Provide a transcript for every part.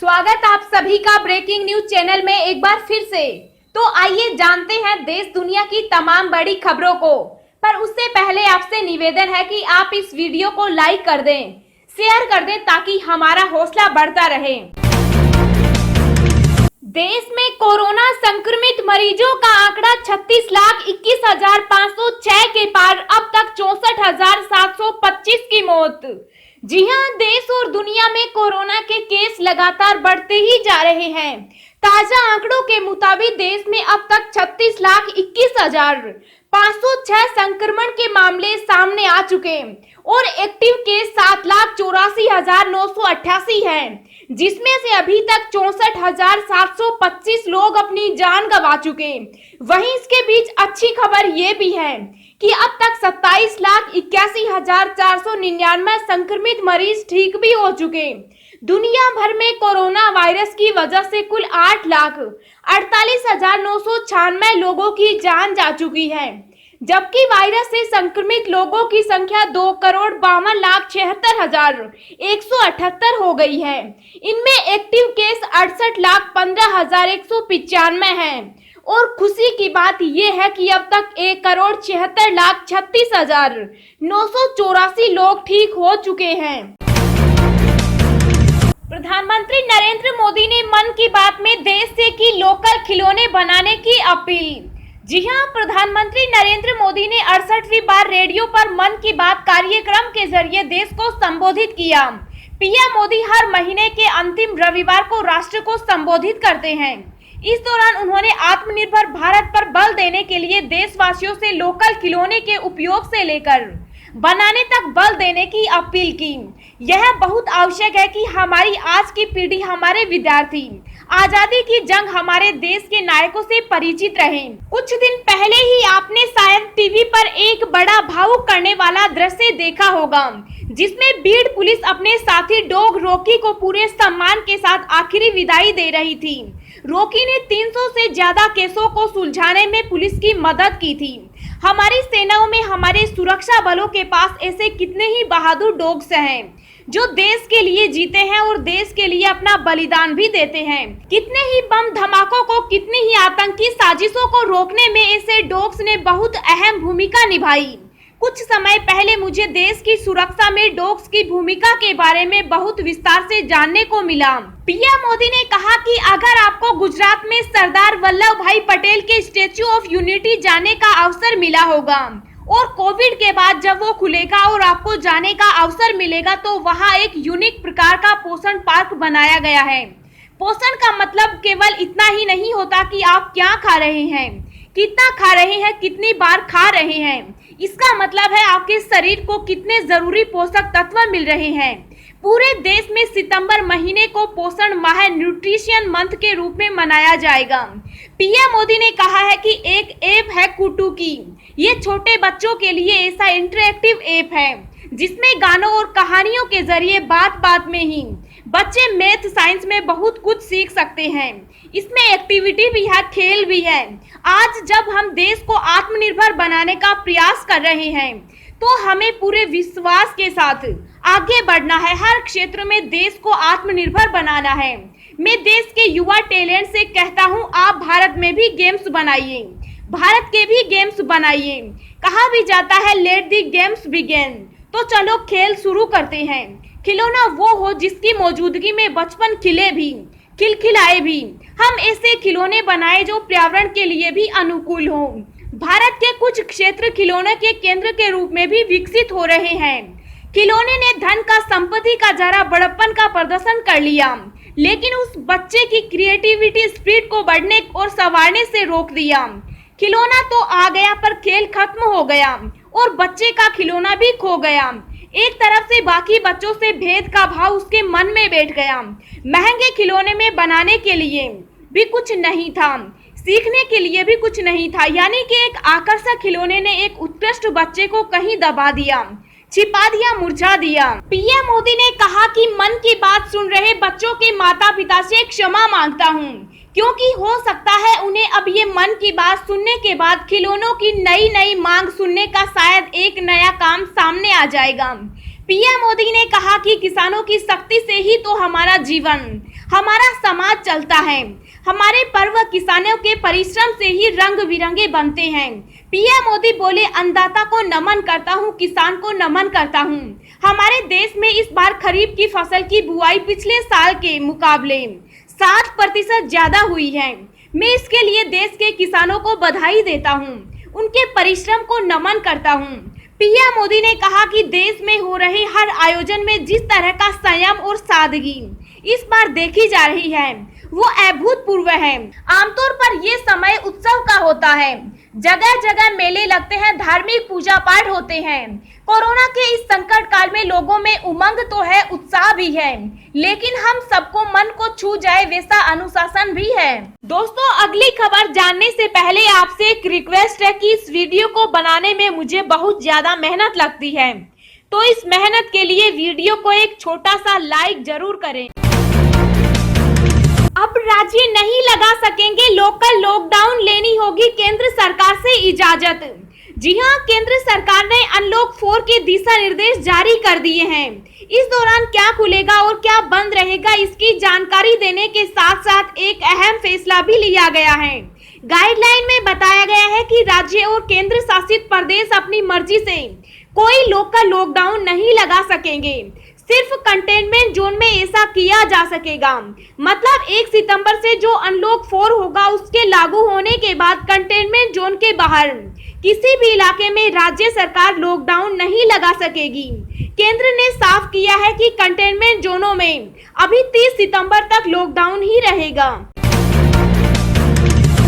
स्वागत आप सभी का ब्रेकिंग न्यूज चैनल में एक बार फिर से। तो आइए जानते हैं देश दुनिया की तमाम बड़ी खबरों को। पर उससे पहले आपसे निवेदन है कि आप इस वीडियो को लाइक कर दें, शेयर कर दें ताकि हमारा हौसला बढ़ता रहे। देश में कोरोना संक्रमित मरीजों का आंकड़ा 36,21,506 के पार, अब तक 64,725 की मौत। जी हां, देश और दुनिया में कोरोना के केस लगातार बढ़ते ही जा रहे हैं। ताजा आंकड़ों के मुताबिक देश में अब तक 36,21,506 संक्रमण के मामले सामने आ चुके और एक्टिव केस 7,84,988 हैं, जिसमें से अभी तक 64,725 लोग अपनी जान गंवा चुके। वहीं इसके बीच अच्छी खबर ये भी है कि अब तक 27,81,499 संक्रमित मरीज ठीक भी हो चुके। दुनिया भर में कोरोना वायरस की वजह से कुल 8,48,996 लोगों की जान जा चुकी है, जबकि वायरस से संक्रमित लोगों की संख्या 2,52,76,178 हो गई है। इनमें एक्टिव केस 68,15,195 हैं और खुशी की बात यह है कि अब तक 1,76,36,984 लोग ठीक हो चुके हैं। प्रधानमंत्री नरेंद्र मोदी ने मन की बात में देश से की लोकल खिलौने बनाने की अपील। जी हां, प्रधानमंत्री नरेंद्र मोदी ने 68वीं बार रेडियो पर मन की बात कार्यक्रम के जरिए देश को संबोधित किया। पीएम मोदी हर महीने के अंतिम रविवार को राष्ट्र को संबोधित करते हैं। इस दौरान उन्होंने आत्मनिर्भर भारत पर बल देने के लिए देशवासियों से लोकल खिलौने के उपयोग से लेकर बनाने तक बल देने की अपील की। यह बहुत आवश्यक है कि हमारी आज की पीढ़ी, हमारे विद्यार्थी आजादी की जंग, हमारे देश के नायकों से परिचित रहें। कुछ दिन पहले ही आपने शायद टीवी पर एक बड़ा भावुक करने वाला दृश्य देखा होगा, जिसमें बीड़ पुलिस अपने साथी डॉग रॉकी को पूरे सम्मान के साथ आखिरी विदाई दे रही थी। रॉकी ने 300 से ज्यादा केसों को सुलझाने में पुलिस की मदद की थी। हमारी सेनाओं में, हमारे सुरक्षा बलों के पास ऐसे कितने ही बहादुर डॉग्स हैं जो देश के लिए जीते हैं और देश के लिए अपना बलिदान भी देते हैं। कितने ही बम धमाकों को, कितनी ही आतंकी साजिशों को रोकने में ऐसे डॉग्स ने बहुत अहम भूमिका निभाई। कुछ समय पहले मुझे देश की सुरक्षा में डॉग्स की भूमिका के बारे में बहुत विस्तार से जानने को मिला। पीएम मोदी ने कहा कि अगर आपको गुजरात में सरदार वल्लभ भाई पटेल के स्टैच्यू ऑफ यूनिटी जाने का अवसर मिला होगा और कोविड के बाद जब वो खुलेगा और आपको जाने का अवसर मिलेगा, तो वहाँ एक यूनिक प्रकार का पोषण पार्क बनाया गया है। पोषण का मतलब केवल इतना ही नहीं होता कि आप क्या खा रहे हैं, कितना खा रहे हैं, कितनी बार खा रहे हैं। इसका मतलब है आपके शरीर को कितने जरूरी पोषक तत्व मिल रहे हैं। पूरे देश में सितंबर महीने को पोषण माह, न्यूट्रिशन मंथ के रूप में मनाया जाएगा। पीएम मोदी ने कहा है कि एक ऐप है कुटू की। ये छोटे बच्चों के लिए ऐसा इंटरैक्टिव ऐप है जिसमें गानों और कहानियों के जरिए बात बात में ही बच्चे मैथ, साइंस में बहुत कुछ सीख सकते हैं। इसमें एक्टिविटी भी है, खेल भी है। आज जब हम देश को आत्मनिर्भर बनाने का प्रयास कर रहे हैं, तो हमें पूरे विश्वास के साथ आगे बढ़ना है। हर क्षेत्र में देश को आत्मनिर्भर बनाना है। मैं देश के युवा टैलेंट से कहता हूं, आप भारत में भी गेम्स बनाइए, भारत के भी गेम्स बनाइए। कहा भी जाता है लेट द गेम्स बिगिन। तो चलो खेल शुरू करते हैं। खिलौना वो हो जिसकी मौजूदगी में बचपन खिले भी, खिलखिलाए भी। हम ऐसे खिलौने बनाए जो पर्यावरण के लिए भी अनुकूल हो। भारत के कुछ क्षेत्र खिलौने के केंद्र के रूप में भी विकसित हो रहे हैं। खिलौने ने धन का, संपत्ति का, जरा बड़प्पन का प्रदर्शन कर लिया, लेकिन उस बच्चे की क्रिएटिविटी, स्पिरिट को बढ़ने और संवारने से रोक दिया। खिलौना तो आ गया पर खेल खत्म हो गया और बच्चे का खिलौना भी खो गया। एक तरफ से बाकी बच्चों से भेद का भाव उसके मन में बैठ गया। महंगे खिलौने में बनाने के लिए भी कुछ नहीं था, सीखने के लिए भी कुछ नहीं था, यानी कि एक आकर्षक खिलौने ने एक उत्कृष्ट बच्चे को कहीं दबा दिया, छिपा दिया, मुरझा दिया। पीएम मोदी ने कहा कि मन की बात सुन रहे बच्चों के माता पिता से क्षमा मांगता हूं, क्योंकि हो सकता है उन्हें अब ये मन की बात सुनने के बाद खिलौनों की नई नई मांग सुनने का शायद एक नया काम सामने आ जाएगा। पीएम मोदी ने कहा कि किसानों की शक्ति से ही तो हमारा जीवन, हमारा समाज चलता है। हमारे पर्व किसानों के परिश्रम से ही रंग बिरंगे बनते हैं। पीएम मोदी बोले, अन्नदाता को नमन करता हूं, किसान को नमन करता हूं। हमारे देश में इस बार खरीफ की फसल की बुआई पिछले साल के मुकाबले 60% ज्यादा हुई है। मैं इसके लिए देश के किसानों को बधाई देता हूं, उनके परिश्रम को नमन करता हूं। पीएम मोदी ने कहा कि देश में हो रहे हर आयोजन में जिस तरह का संयम और सादगी इस बार देखी जा रही है वो अभूतपूर्व है। आमतौर पर ये समय उत्सव का होता है, जगह जगह मेले लगते हैं, धार्मिक पूजा पाठ होते हैं। कोरोना के इस संकट काल में लोगों में उमंग तो है, उत्साह भी है, लेकिन हम सबको मन को छू जाए वैसा अनुशासन भी है। दोस्तों, अगली खबर जानने से पहले आपसे एक रिक्वेस्ट है कि इस वीडियो को बनाने में मुझे बहुत ज्यादा मेहनत लगती है, तो इस मेहनत के लिए वीडियो को एक छोटा सा लाइक जरूर करें। अब राज्य नहीं लगा सकेंगे लोकल, लॉकडाउन लेनी होगी केंद्र सरकार से इजाजत। जी हां, केंद्र सरकार ने अनलॉक 4 के दिशा निर्देश जारी कर दिए हैं। इस दौरान क्या खुलेगा और क्या बंद रहेगा, इसकी जानकारी देने के साथ साथ एक अहम फैसला भी लिया गया है। गाइडलाइन में बताया गया है कि राज्य और केंद्र शासित प्रदेश अपनी मर्जी से कोई लोकल लॉकडाउन नहीं लगा सकेंगे, सिर्फ कंटेनमेंट जोन में ऐसा किया जा सकेगा। मतलब 1 सितंबर से जो अनलॉक 4 होगा उसके लागू होने के बाद कंटेनमेंट जोन के बाहर किसी भी इलाके में राज्य सरकार लॉकडाउन नहीं लगा सकेगी। केंद्र ने साफ किया है कि कंटेनमेंट जोनों में अभी 30 सितंबर तक लॉकडाउन ही रहेगा।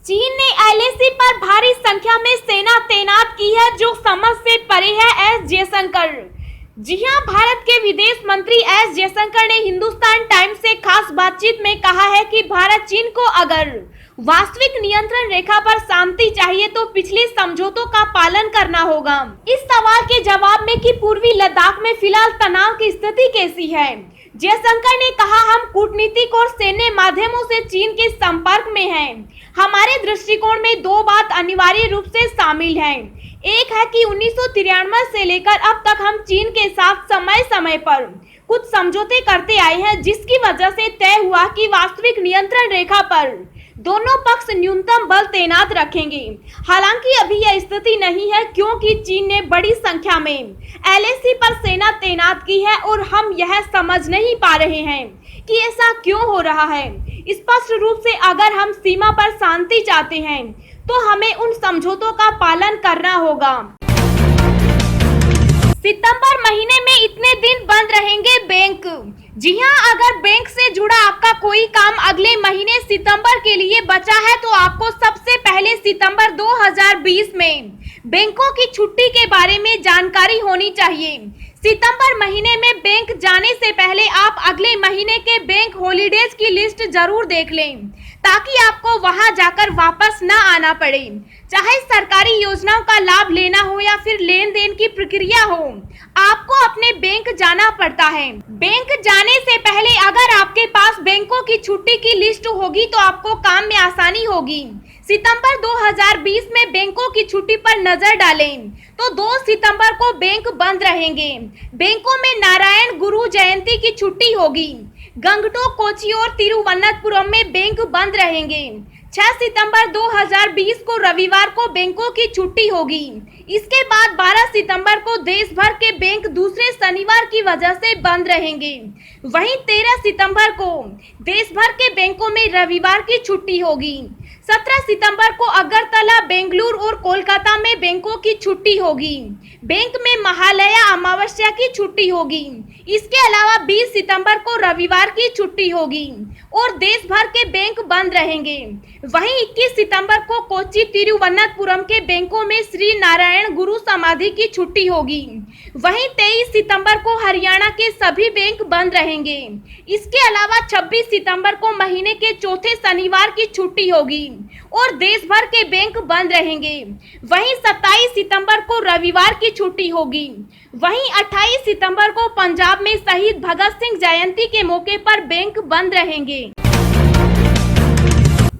चीन ने एलएसी पर भारी संख्या में सेना तैनात की है, जो समझ से परे है। एस जयशंकर, जी हां, भारत के विदेश मंत्री एस जयशंकर ने हिंदुस्तान टाइम्स से खास बातचीत में कहा है कि भारत चीन को अगर वास्तविक नियंत्रण रेखा पर शांति चाहिए तो पिछले समझौतों का पालन करना होगा। इस सवाल के जवाब में कि पूर्वी लद्दाख में फिलहाल तनाव की स्थिति कैसी है, जयशंकर ने कहा, हम कूटनीतिक और सैन्य माध्यमों से चीन के संपर्क में हैं। हमारे दृष्टिकोण में 2 बात अनिवार्य रूप से शामिल हैं। एक है कि 1993 से लेकर अब तक हम चीन के साथ समय समय पर कुछ समझौते करते आए हैं, जिसकी वजह से तय हुआ कि वास्तविक नियंत्रण रेखा पर दोनों पक्ष न्यूनतम बल तैनात रखेंगे। हालांकि अभी यह स्थिति नहीं है, क्योंकि चीन ने बड़ी संख्या में एलएसी पर सेना तैनात की है और हम यह समझ नहीं पा रहे हैं कि ऐसा क्यों हो रहा है। स्पष्ट रूप से अगर हम सीमा पर शांति चाहते हैं तो हमें उन समझौतों का पालन करना होगा। सितंबर महीने में इतने दिन बंद रहेंगे बैंक। जी हां, अगर बैंक से जुड़ा आपका कोई काम अगले महीने सितंबर के लिए बचा है तो आपको सबसे पहले सितंबर 2020 में बैंकों की छुट्टी के बारे में जानकारी होनी चाहिए। सितंबर महीने में बैंक जाने से पहले आप अगले महीने के बैंक हॉलीडेज की लिस्ट जरूर देख लें, ताकि आपको वहां जाकर वापस न आना पड़े। चाहे सरकारी योजनाओं का लाभ लेना हो या फिर लेन देन की प्रक्रिया हो, आपको अपने बैंक जाना पड़ता है। बैंक जाने से पहले अगर आपके पास बैंकों की छुट्टी की लिस्ट होगी तो आपको काम में आसानी होगी। सितंबर 2020 में बैंकों की छुट्टी पर नजर डालें तो 2 सितंबर को बैंक बंद रहेंगे। बैंकों में नारायण गुरु जयंती की छुट्टी होगी। गंगटोक, कोची और तिरुवनंतपुरम में बैंक बंद रहेंगे। 6 सितंबर 2020 को रविवार को बैंकों की छुट्टी होगी। इसके बाद 12 सितंबर को देश भर के बैंक दूसरे शनिवार की वजह से बंद रहेंगे। वहीं 13 सितंबर को देश भर के बैंकों में रविवार की छुट्टी होगी। 17 सितंबर को अगरतला, बेंगलुरु और कोलकाता में बैंकों की छुट्टी होगी। बैंक में महालया अमावस्या की छुट्टी होगी। इसके अलावा 20 सितंबर को रविवार की छुट्टी होगी और देश भर के बैंक बंद रहेंगे। वहीं 21 सितंबर को कोच्चि, तिरुवनंतपुरम के बैंकों में श्री नारायण गुरु समाधि की छुट्टी होगी। वहीं 23 सितंबर को हरियाणा के सभी बैंक बंद रहेंगे। इसके अलावा 26 सितंबर को महीने के चौथे शनिवार की छुट्टी होगी और देश भर के बैंक बंद रहेंगे। वहीं 27 सितंबर को रविवार की छुट्टी होगी। वहीं 28 सितंबर को पंजाब में शहीद भगत सिंह जयंती के मौके पर बैंक बंद रहेंगे।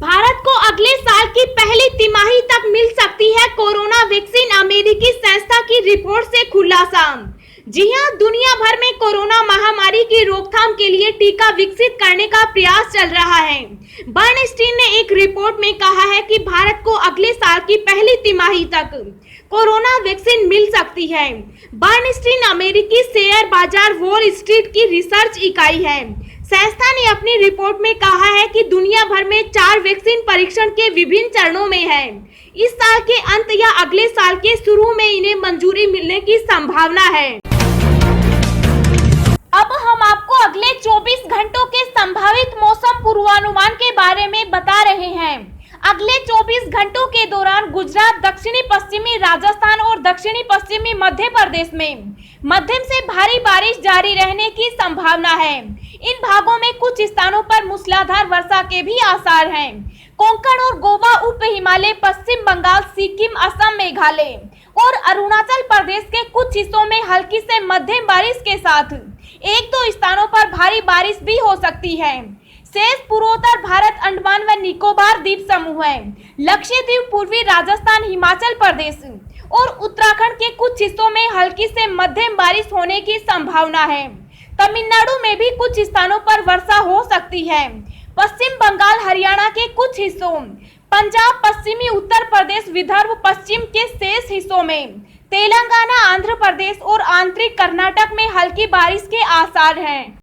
भारत को अगले साल की पहली तिमाही तक मिल सकती है कोरोना वैक्सीन, अमेरिकी संस्था की रिपोर्ट से खुलासा। जी हां, दुनिया भर में कोरोना महामारी की रोकथाम के लिए टीका विकसित करने का प्रयास चल रहा है। बर्नस्टीन ने एक रिपोर्ट में कहा है कि भारत को अगले साल की पहली तिमाही तक कोरोना वैक्सीन मिल सकती है। बर्नस्टीन अमेरिकी शेयर बाजार वॉल स्ट्रीट की रिसर्च इकाई है। संस्था ने अपनी रिपोर्ट में कहा है कि दुनिया भर में 4 वैक्सीन परीक्षण के विभिन्न चरणों में है। इस साल के अंत या अगले साल के शुरू में इन्हें मंजूरी मिलने की संभावना है। अब हम आपको अगले 24 घंटों के संभावित मौसम पूर्वानुमान के बारे में बता रहे हैं। अगले 24 घंटों के दौरान गुजरात, दक्षिणी पश्चिमी राजस्थान और दक्षिणी पश्चिमी मध्य प्रदेश में मध्यम से भारी बारिश जारी रहने की संभावना है। इन भागों में कुछ स्थानों पर मूसलाधार वर्षा के भी आसार हैं। कोंकण और गोवा, उप हिमालय, पश्चिम बंगाल, सिक्किम, असम, मेघालय और अरुणाचल प्रदेश के कुछ हिस्सों में हल्की से मध्यम बारिश के साथ 1-2 स्थानों पर भारी बारिश भी हो सकती है। शेष पूर्वोत्तर भारत, अंडमान व निकोबार द्वीप समूह है। लक्षद्वीप, पूर्वी राजस्थान, हिमाचल प्रदेश और उत्तराखंड के कुछ हिस्सों में हल्की से मध्यम बारिश होने की संभावना है। तमिलनाडु में भी कुछ स्थानों पर वर्षा हो सकती है। पश्चिम बंगाल, हरियाणा के कुछ हिस्सों, पंजाब, पश्चिमी उत्तर प्रदेश, विदर्भ, पश्चिम के शेष हिस्सों में, तेलंगाना, आंध्र प्रदेश और आंतरिक कर्नाटक में हल्की बारिश के आसार हैं।